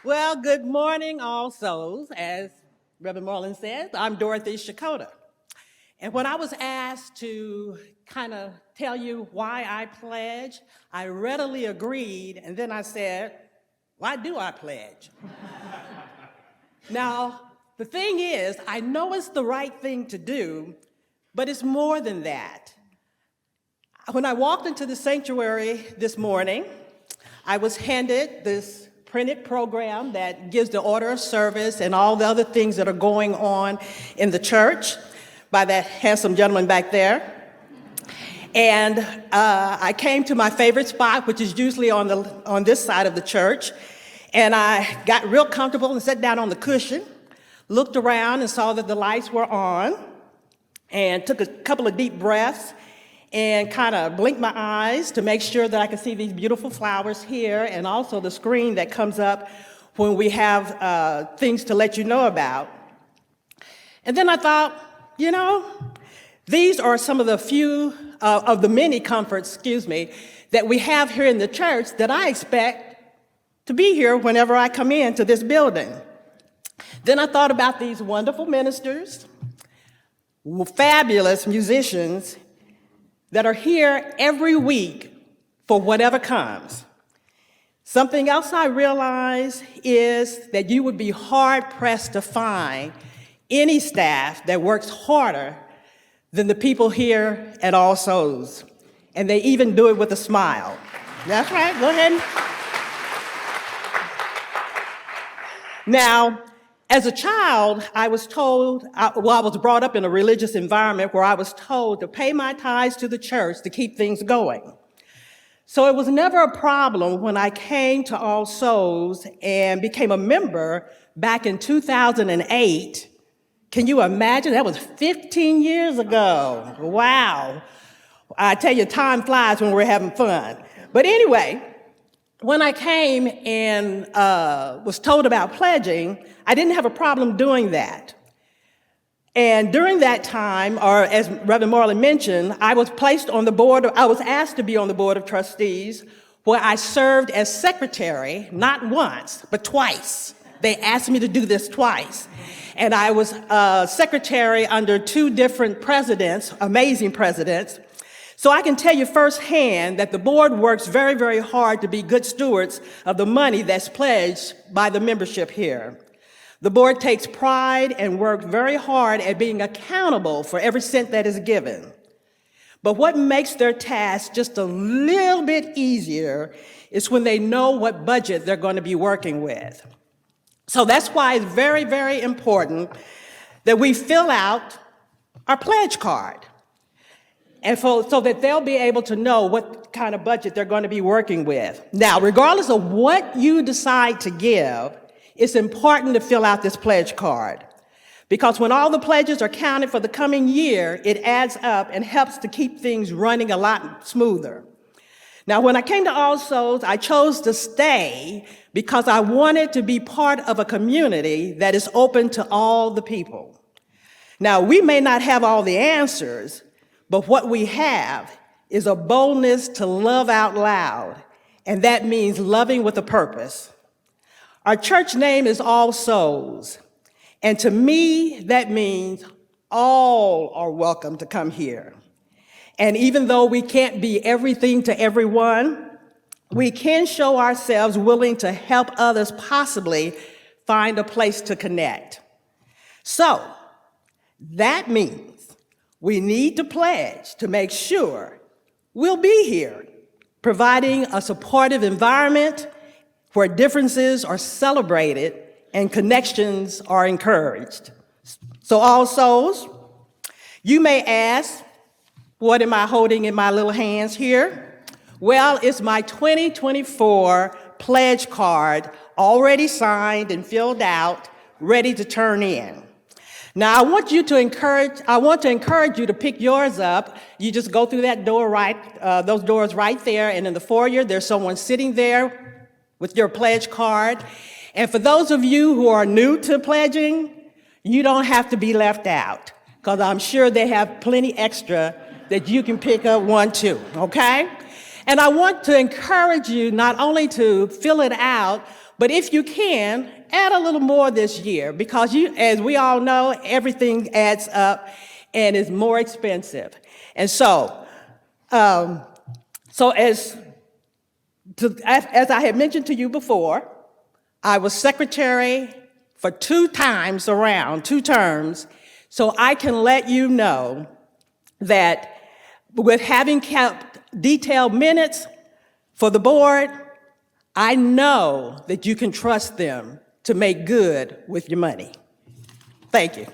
Well, good morning, all souls. As Reverend Marlin says, I'm Dorothy Checotah. And when I was asked to kind of tell you why I pledge, I readily agreed, and then I said, why do I pledge? Now, the thing is, I know it's the right thing to do, but it's more than that. When I walked into the sanctuary this morning, I was handed this printed program that gives the order of service and all the other things that are going on in the church by that handsome gentleman back there. And I came to my favorite spot, which is usually on this side of the church. And I got real comfortable and sat down on the cushion, looked around and saw that the lights were on, and took a couple of deep breaths and kind of blinked my eyes to make sure that I could see these beautiful flowers here and also the screen that comes up when we have things to let you know about. And then I thought, these are some of the few of the many comforts, that we have here in the church that I expect to be here whenever I come into this building. Then I thought about these wonderful ministers, fabulous musicians that are here every week for whatever comes. Something else I realize is that you would be hard-pressed to find any staff that works harder than the people here at All Souls. And they even do it with a smile. That's right, go ahead. Now, as a child, I was told, I was brought up in a religious environment where I was told to pay my tithes to the church to keep things going. So it was never a problem when I came to All Souls and became a member back in 2008. Can you imagine? That was 15 years ago. Wow. I tell you, time flies when we're having fun. But anyway, when I came and was told about pledging, I didn't have a problem doing that. And during that time, or as Reverend Marlin mentioned, I was asked to be on the board of trustees, where I served as secretary, not once, but twice. They asked me to do this twice. And I was secretary under two different presidents, amazing presidents. So I can tell you firsthand that the board works very, very hard to be good stewards of the money that's pledged by the membership here. The board takes pride and works very hard at being accountable for every cent that is given. But what makes their task just a little bit easier is when they know what budget they're going to be working with. So that's why it's very, very important that we fill out our pledge card, and so that they'll be able to know what kind of budget they're going to be working with. Now, regardless of what you decide to give, it's important to fill out this pledge card, because when all the pledges are counted for the coming year, it adds up and helps to keep things running a lot smoother. Now, when I came to All Souls, I chose to stay because I wanted to be part of a community that is open to all the people. Now, we may not have all the answers, but what we have is a boldness to love out loud, and that means loving with a purpose. Our church name is All Souls, and to me, that means all are welcome to come here. And even though we can't be everything to everyone, we can show ourselves willing to help others possibly find a place to connect. So that means we need to pledge to make sure we'll be here, providing a supportive environment where differences are celebrated and connections are encouraged. So All Souls, you may ask, what am I holding in my little hands here? Well, it's my 2024 pledge card, already signed and filled out, ready to turn in. Now, I want to encourage you to pick yours up. You just go through that door those doors right there, and in the foyer, there's someone sitting there with your pledge card. And for those of you who are new to pledging, you don't have to be left out, because I'm sure they have plenty extra that you can pick up one, too, okay? And I want to encourage you not only to fill it out, But if you can, add a little more this year, because as we all know, everything adds up and is more expensive. And so, as I had mentioned to you before, I was secretary for 2 terms, so I can let you know that with having kept detailed minutes for the board, I know that you can trust them to make good with your money. Thank you.